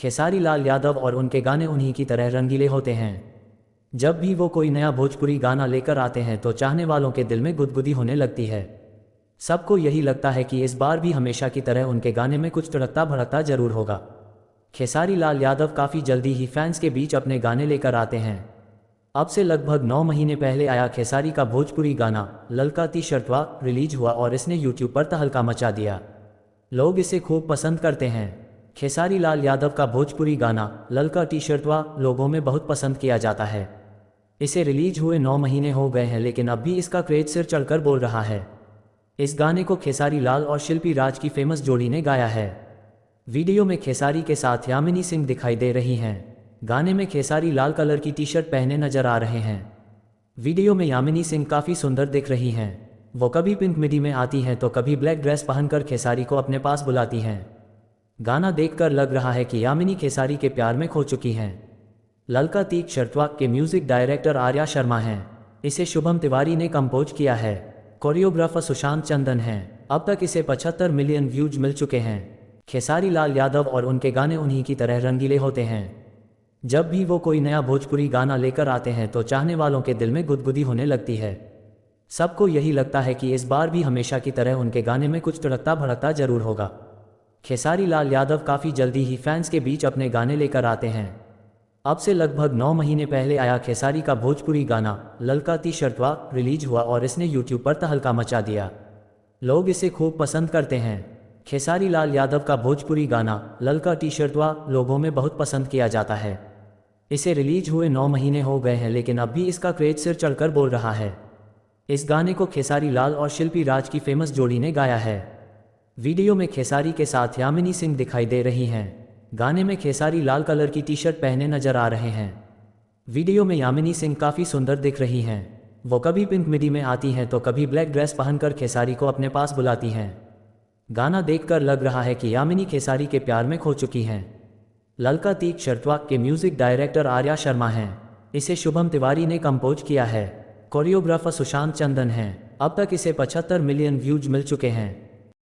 खेसारी लाल यादव और उनके गाने उन्हीं की तरह रंगीले होते हैं। जब भी वो कोई नया भोजपुरी गाना लेकर आते हैं तो चाहने वालों के दिल में गुदगुदी होने लगती है। सबको यही लगता है कि इस बार भी हमेशा की तरह उनके गाने में कुछ तड़कता भड़कता जरूर होगा। खेसारी लाल यादव काफ़ी जल्दी ही फैंस के बीच अपने गाने लेकर आते हैं। अब से लगभग 9 महीने पहले आया खेसारी का भोजपुरी गाना ललका टी शर्टवा रिलीज हुआ और इसने यूट्यूब पर तहलका मचा दिया। लोग इसे खूब पसंद करते हैं। खेसारी लाल यादव का भोजपुरी गाना ललका टी शर्टवा लोगों में बहुत पसंद किया जाता है। इसे रिलीज हुए 9 महीने हो गए हैं लेकिन अब भी इसका क्रेज सिर चढ़कर बोल रहा है। इस गाने को खेसारी लाल और शिल्पी राज की फेमस जोड़ी ने गाया है। वीडियो में खेसारी के साथ यामिनी सिंह दिखाई दे रही हैं। गाने में खेसारी लाल कलर की टी शर्ट पहने नजर आ रहे हैं। वीडियो में यामिनी सिंह काफ़ी सुंदर दिख रही हैं। वो कभी पिंक मिडी में आती हैं तो कभी ब्लैक ड्रेस पहनकर खेसारी को अपने पास बुलाती हैं। गाना देखकर लग रहा है कि यामिनी खेसारी के प्यार में खो चुकी हैं। ललका टी शर्टवा के म्यूजिक डायरेक्टर आर्या शर्मा हैं। इसे शुभम तिवारी ने कंपोज किया है। कोरियोग्राफर सुशांत चंदन हैं। अब तक इसे 75 मिलियन व्यूज मिल चुके हैं। खेसारी लाल यादव और उनके गाने उन्हीं की तरह रंगीले होते हैं। जब भी वो कोई नया भोजपुरी गाना लेकर आते हैं तो चाहने वालों के दिल में गुदगुदी होने लगती है। सबको यही लगता है कि इस बार भी हमेशा की तरह उनके गाने में कुछ तड़कता भड़कता जरूर होगा। खेसारी लाल यादव काफ़ी जल्दी ही फैंस के बीच अपने गाने लेकर आते हैं। अब से लगभग 9 महीने पहले आया खेसारी का भोजपुरी गाना ललका टी शर्टवा रिलीज हुआ और इसने यूट्यूब पर तहलका मचा दिया। लोग इसे खूब पसंद करते हैं। खेसारी लाल यादव का भोजपुरी गाना ललका टी शर्टवा लोगों में बहुत पसंद किया जाता है। इसे रिलीज हुए 9 महीने हो गए हैं लेकिन अब भी इसका क्रेज सिर चढ़कर बोल रहा है। इस गाने को खेसारी लाल और शिल्पी राज की फेमस जोड़ी ने गाया है। वीडियो में खेसारी के साथ यामिनी सिंह दिखाई दे रही हैं। गाने में खेसारी लाल कलर की टी शर्ट पहने नजर आ रहे हैं। वीडियो में यामिनी सिंह काफ़ी सुंदर दिख रही हैं। वो कभी पिंक मिडी में आती हैं तो कभी ब्लैक ड्रेस पहनकर खेसारी को अपने पास बुलाती हैं। गाना देखकर लग रहा है कि यामिनी खेसारी के प्यार में खो चुकी हैं। ललका टी शर्टवा के म्यूजिक डायरेक्टर आर्या शर्मा हैं। इसे शुभम तिवारी ने कंपोज किया है। कोरियोग्राफर सुशांत चंदन हैं। अब तक इसे 75 मिलियन व्यूज मिल चुके हैं।